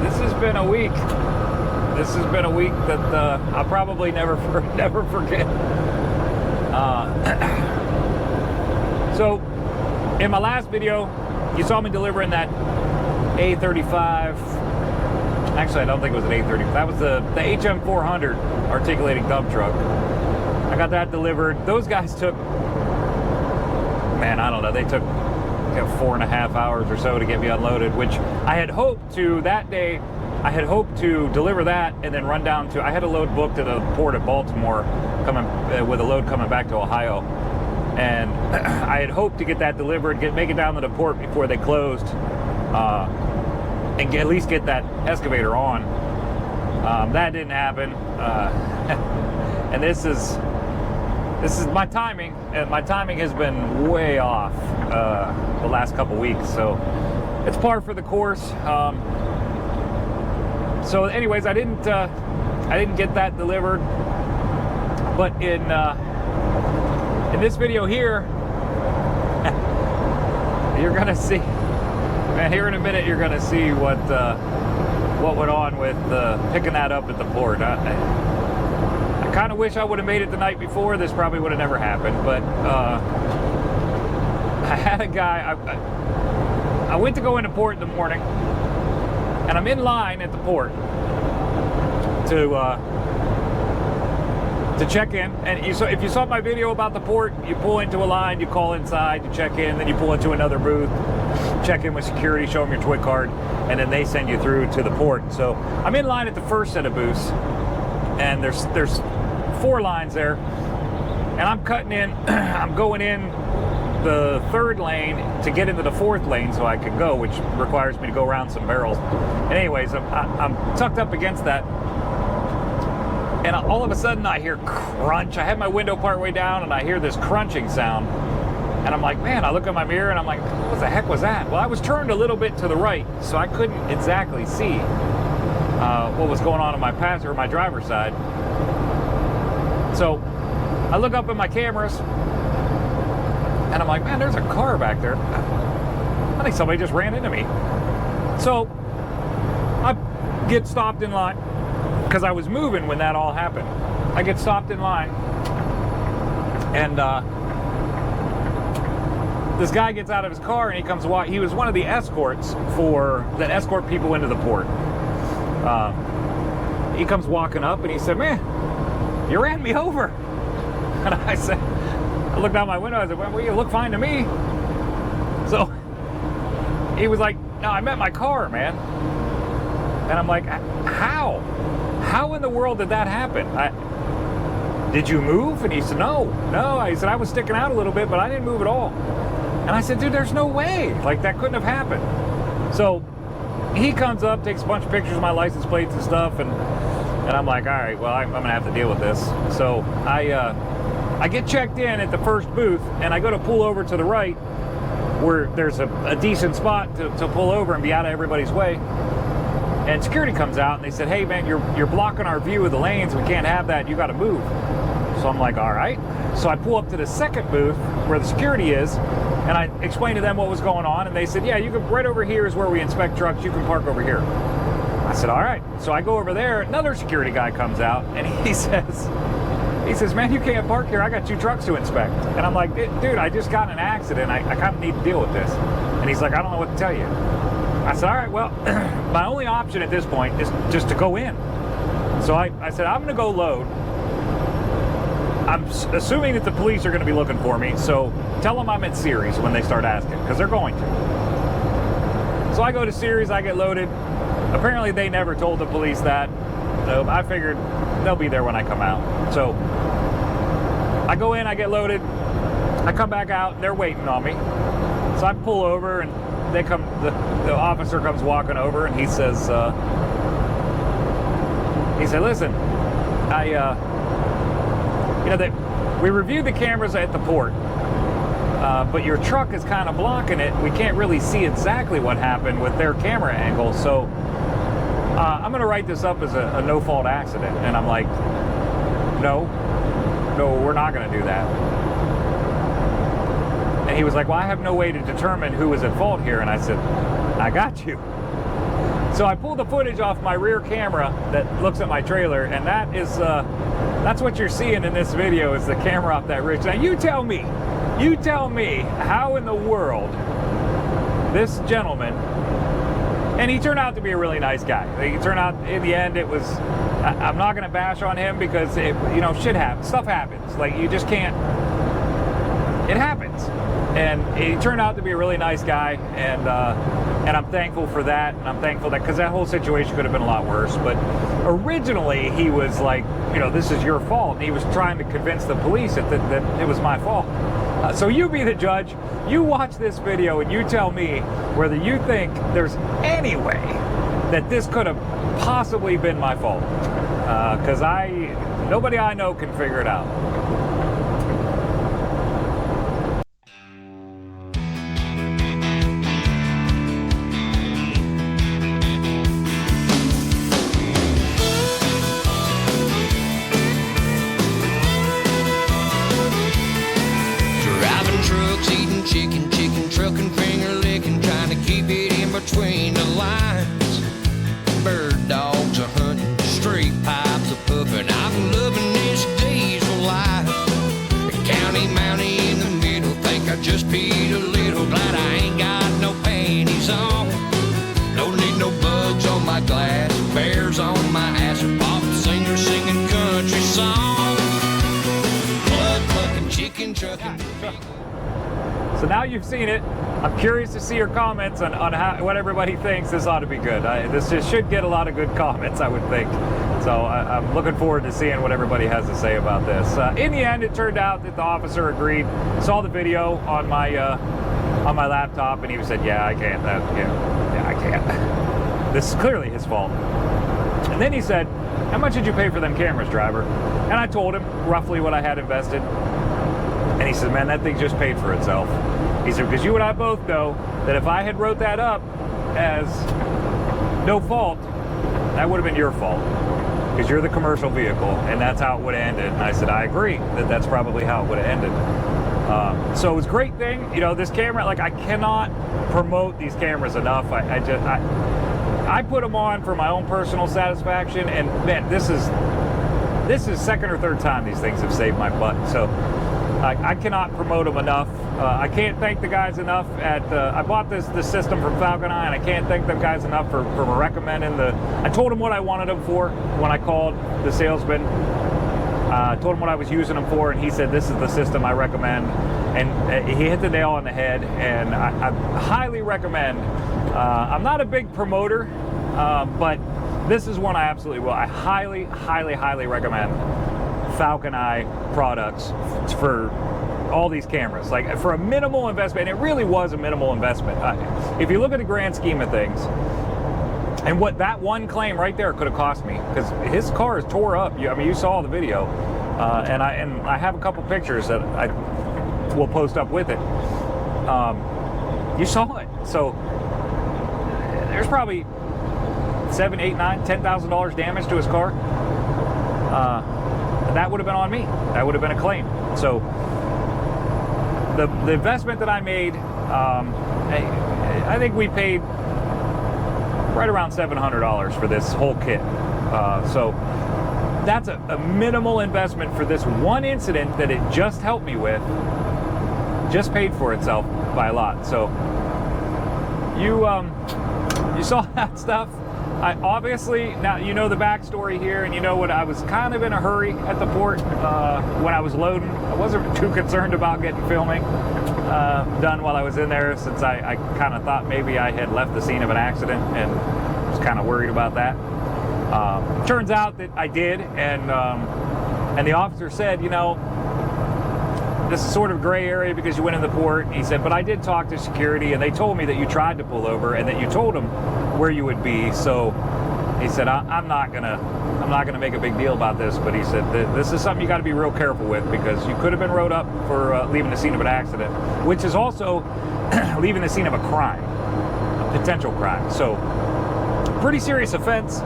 this has been a week. This has been a week that I'll probably never forget. So, in my last video, you saw me delivering that A35. Actually, I don't think it was an A35. That was the HM400 articulating dump truck. I got that delivered. Those guys took, man, I don't know, they took 4.5 hours or so to get me unloaded, which I had hoped to, that day, I had hoped to deliver that and then run down to, I had a load booked at the port of Baltimore, coming with a load coming back to Ohio. And I had hoped to get that delivered, make it down to the port before they closed, and at least get that excavator on. That didn't happen. And this is my timing, and my timing has been way off the last couple weeks, so it's par for the course. So anyways, I didn't get that delivered, but in this video here, you're gonna see, man, here in a minute you're gonna see what went on with picking that up at the port. I kind of wish I would have made it the night before. This probably would have never happened, but I had a guy, I went to go into port in the morning, and I'm in line at the port to check in. And if you saw my video about the port, you pull into a line, you call inside, you check in, then you pull into another booth, check in with security, show them your TWIC card, and then they send you through to the port. So I'm in line at the first set of booths, and there's 4 lines there, and I'm cutting in, I'm going in the 3rd lane to get into the 4th lane so I can go, which requires me to go around some barrels. And anyways, I'm tucked up against that, and all of a sudden I hear crunch. I had my window part way down, and I hear this crunching sound, and I'm like, man, I look at my mirror and I'm like, what the heck was that? Well, I was turned a little bit to the right, so I couldn't exactly see what was going on my passenger or my driver's side. So I look up at my cameras, and I'm like, man, there's a car back there. I think somebody just ran into me. So I get stopped in line, because I was moving when that all happened. I get stopped in line, and this guy gets out of his car, and he comes walk. He was one of the escorts that escort people into the port. He comes walking up, and he said, man, you ran me over. And I said, I looked out my window, I said, well, you look fine to me. So he was like, no, I meant my car, man. And I'm like, how? How in the world did that happen? Did you move? And he said, no. He said, I was sticking out a little bit, but I didn't move at all. And I said, dude, there's no way. Like, that couldn't have happened. So he comes up, takes a bunch of pictures of my license plates and stuff, and I'm like, all right, well, I'm gonna have to deal with this. So I get checked in at the first booth, and I go to pull over to the right, where there's a decent spot to pull over and be out of everybody's way. And security comes out, and they said, hey, man, you're blocking our view of the lanes. We can't have that. You got to move. So I'm like, all right. So I pull up to the second booth where the security is, and I explained to them what was going on, and they said, yeah, you can, right over here is where we inspect trucks. You can park over here. I said, all right. So I go over there. Another security guy comes out, and he says, man, you can't park here. I got 2 trucks to inspect. And I'm like, dude, I just got in an accident. I kind of need to deal with this. And he's like, I don't know what to tell you. I said, all right, well, my only option at this point is just to go in. So I said, I'm going to go load. I'm assuming that the police are going to be looking for me, so tell them I'm at Ceres when they start asking, because they're going to. So I go to Ceres, I get loaded. Apparently they never told the police that. So I figured they'll be there when I come out. So I go in, I get loaded, I come back out, and they're waiting on me. So I pull over, and they come. The officer comes walking over, and he says, listen, we reviewed the cameras at the port, but your truck is kind of blocking it. We can't really see exactly what happened with their camera angle, so I'm going to write this up as a no-fault accident. And I'm like, no, we're not going to do that. And he was like, well, I have no way to determine who was at fault here. And I said, I got you. So I pulled the footage off my rear camera that looks at my trailer, and that's what you're seeing in this video is the camera off that ridge. Now you tell me how in the world this gentleman, and he turned out to be a really nice guy. He turned out, in the end, it was, I'm not gonna bash on him because shit happens, stuff happens. Like you just can't, it happens. And he turned out to be a really nice guy, and I'm thankful for that, and I'm thankful that, because that whole situation could have been a lot worse. But originally he was like, this is your fault, and he was trying to convince the police that it was my fault. So you be the judge, you watch this video, and you tell me whether you think there's any way that this could have possibly been my fault. Because nobody I know can figure it out. Chicken, trucking, finger licking, trying to keep it in between the lines. Bird dogs are hunting, street pipes are puffing. I'm loving this diesel life. The county mountie in the middle, think I just peed a little. Glad I ain't got no panties on. Don't need no bugs on my glass, bears on my ass, a pop singer singing country songs. Blood fucking chicken trucking. So now you've seen it. I'm curious to see your comments on what everybody thinks. This ought to be good. This just should get a lot of good comments, I would think. So I'm looking forward to seeing what everybody has to say about this. In the end, it turned out that the officer agreed, saw the video on my laptop, and he said, yeah, I can't. I can't. This is clearly his fault. And then he said, how much did you pay for them cameras, driver? And I told him roughly what I had invested. And he said, man, that thing just paid for itself. He said, because you and I both know that if I had wrote that up as no fault, that would have been your fault. Because you're the commercial vehicle, and that's how it would have ended. And I said, I agree that that's probably how it would have ended. So it was a great thing. This camera, like, I cannot promote these cameras enough. I put them on for my own personal satisfaction, and man, this is second or third time these things have saved my butt. So I cannot promote them enough. I can't thank the guys enough I bought this system from Falcon Eye, and I can't thank them guys enough for recommending I told them what I wanted them for when I called the salesman. I told him what I was using them for, and he said, this is the system I recommend. And he hit the nail on the head, and I highly recommend. I'm not a big promoter, but this is one I absolutely will. I highly, highly, highly recommend Falcon Eye products for all these cameras. Like, for a minimal investment, and it really was a minimal investment. If you look at the grand scheme of things, and what that one claim right there could have cost me, because his car is tore up. You saw the video, and I have a couple pictures that I will post up with it. You saw it. So there's probably $7,000, $8,000, $9,000, $10,000 damage to his car. That would have been on me. That would have been a claim. So the investment that I made, I think we paid right around $700 for this whole kit. So that's a minimal investment for this one incident that it just helped me with. Just paid for itself by a lot. So you saw that stuff. I obviously, now you know the backstory here, and you know what, I was kind of in a hurry at the port when I was loading. I wasn't too concerned about getting filming done while I was in there, since I kind of thought maybe I had left the scene of an accident and was kind of worried about that. Turns out that I did, and the officer said, this is sort of gray area because you went in the port. He said, but I did talk to security, and they told me that you tried to pull over and that you told them where you would be. So he said, I'm not gonna make a big deal about this, but he said this is something you got to be real careful with, because you could have been wrote up for leaving the scene of an accident, which is also leaving the scene of a crime, a potential crime. So pretty serious offense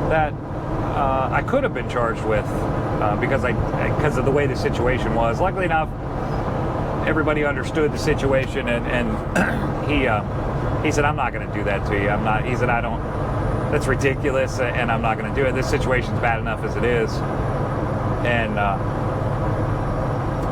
that I could have been charged with because of the way the situation was. Luckily enough, everybody understood the situation, and he said, I'm not going to do that to you. I'm not. He said, I don't. That's ridiculous, and I'm not going to do it. This situation's bad enough as it is. And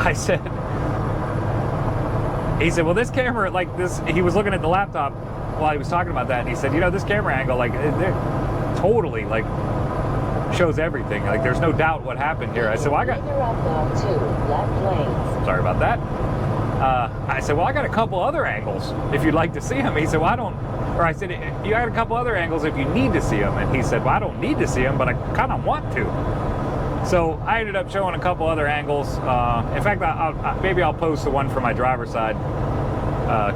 I said, he said, well, this camera, like this, he was looking at the laptop while he was talking about that, and he said, you know, this camera angle, like, it totally, like, shows everything. Like, there's no doubt what happened here. I said, well, I got... Sorry about that. I said, well, I got a couple other angles if you'd like to see them. He said, well, I don't... Or I said, you got a couple other angles if you need to see them. And he said, well, I don't need to see them, but I kind of want to. So I ended up showing a couple other angles. In fact, maybe I'll post the one from my driver's side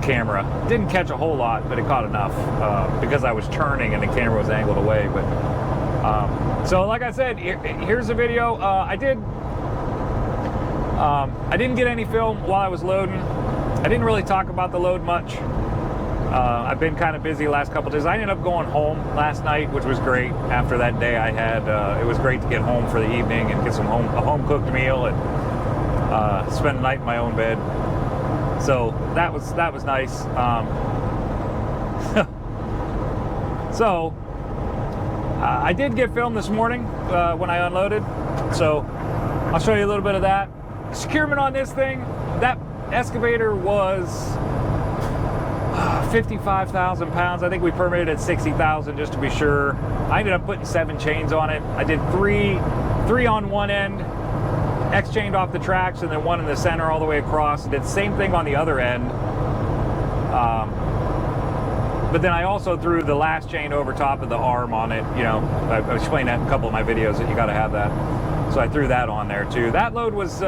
camera. Didn't catch a whole lot, but it caught enough because I was turning and the camera was angled away. But so, like I said, here's the video. I didn't get any film while I was loading. I didn't really talk about the load much. I've been kind of busy the last couple days. I ended up going home last night, which was great. After that day I had, it was great to get home for the evening and get a home-cooked meal and spend the night in my own bed. So that was nice. So I did get film this morning when I unloaded. So I'll show you a little bit of that. Securement on this thing, that excavator was 55,000 pounds. I think we permitted at 60,000 just to be sure. I ended up putting 7 chains on it. I did three on one end, X-chained off the tracks, and then one in the center all the way across. Did the same thing on the other end. But then I also threw the last chain over top of the arm on it. You know, I explained that in a couple of my videos that you got to have that. So I threw that on there too. That load was,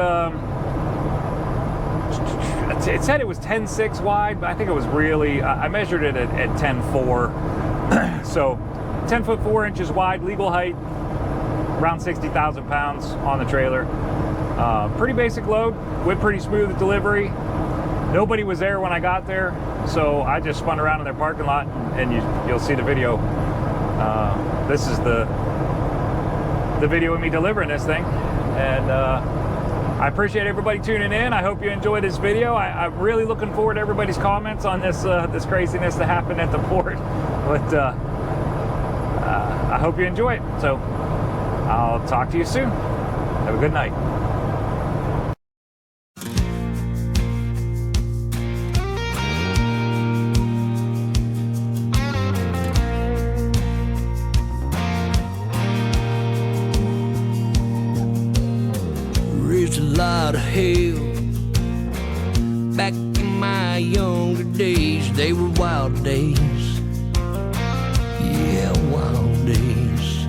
it said it was 10.6 wide, but I think it was really, I measured it at 10.4. So 10 foot 4 inches wide, legal height, around 60,000 pounds on the trailer. Pretty basic load, went pretty smooth at delivery. Nobody was there when I got there, so I just spun around in their parking lot, and you'll see the video. This is the video of me delivering this thing, and I appreciate everybody tuning in. I hope you enjoyed this video. I'm really looking forward to everybody's comments on this this craziness that happened at the port. But I hope you enjoy it. So I'll talk to you soon. Have a good night. There's a lot of hell. Back in my younger days, they were wild days. Yeah, wild days.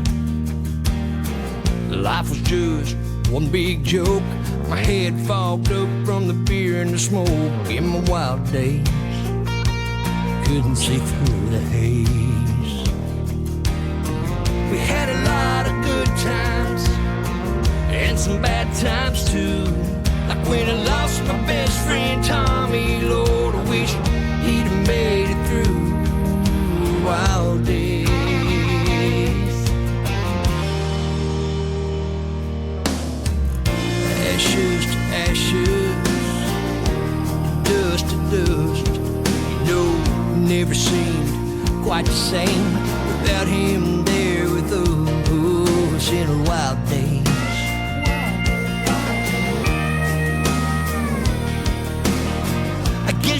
Life was just one big joke. My head fogged up from the beer and the smoke. In my wild days, couldn't see through the haze. We had a lot of good times and some bad times too. Like when I lost my best friend Tommy, Lord, I wish he'd have made it through wild days. Ashes to ashes, dust to dust. You know, never seemed quite the same without him there with us in our wild days.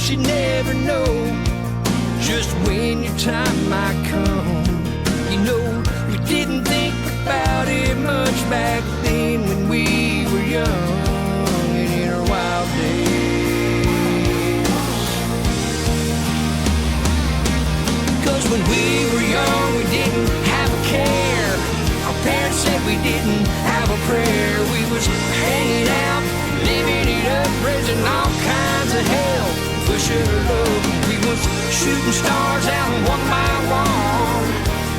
You never know just when your time might come. You know, we didn't think about it much back then when we were young and in our wild days. 'Cause when we were young, we didn't have a care. Our parents said we didn't have a prayer. We was hanging out, living it up, raising all kinds of hell. Pushing our love, we was shooting stars out one by one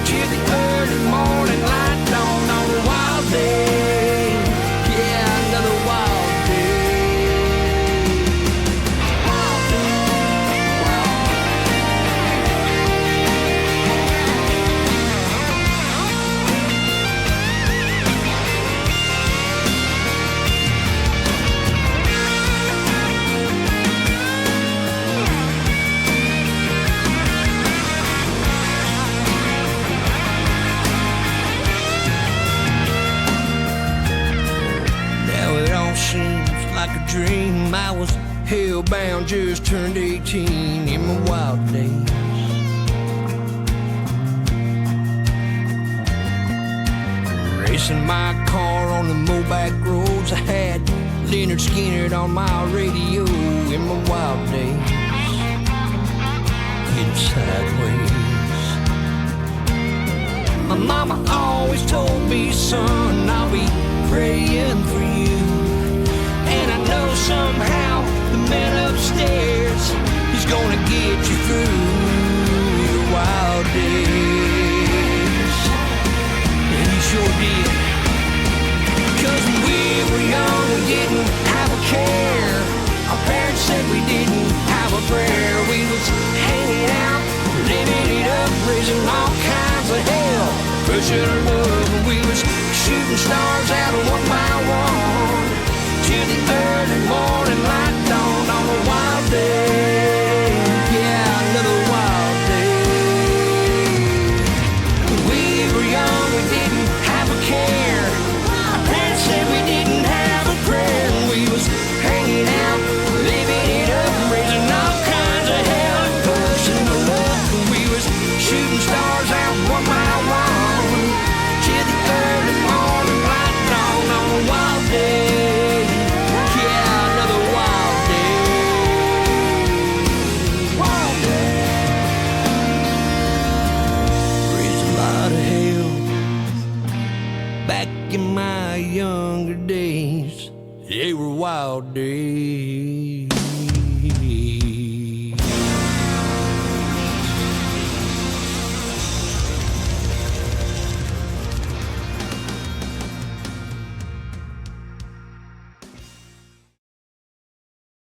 till the early morning light dawned on a wild day. Yeah, another wild day. Wild day. around, just turned 18 in my wild days. Racing my car on the Mobac roads, I had Leonard Skinner on my radio in my wild days. Heading sideways. My mama always told me, son, I'll be praying for you. And I know somehow the man upstairs, he's gonna get you through your wild days. And he sure did. Cause when we were young, we didn't have a care. Our parents said we didn't have a prayer. We was hanging out, living it up, raising all kinds of hell. Pushing our love, and we was shooting stars out one by one, till the early morning light dawned on a wild day. Yeah, another wild day. We were young, we didn't have a care. Our parents said we didn't have a prayer. We was hanging out, living it up, raising all kinds of hell, and pushing the love, and we was shooting stars out one by one, till the early morning light dawned on a wild day. Yeah, another wild day. Wild day. Raised a lot of hell back in my younger days. They were wild days.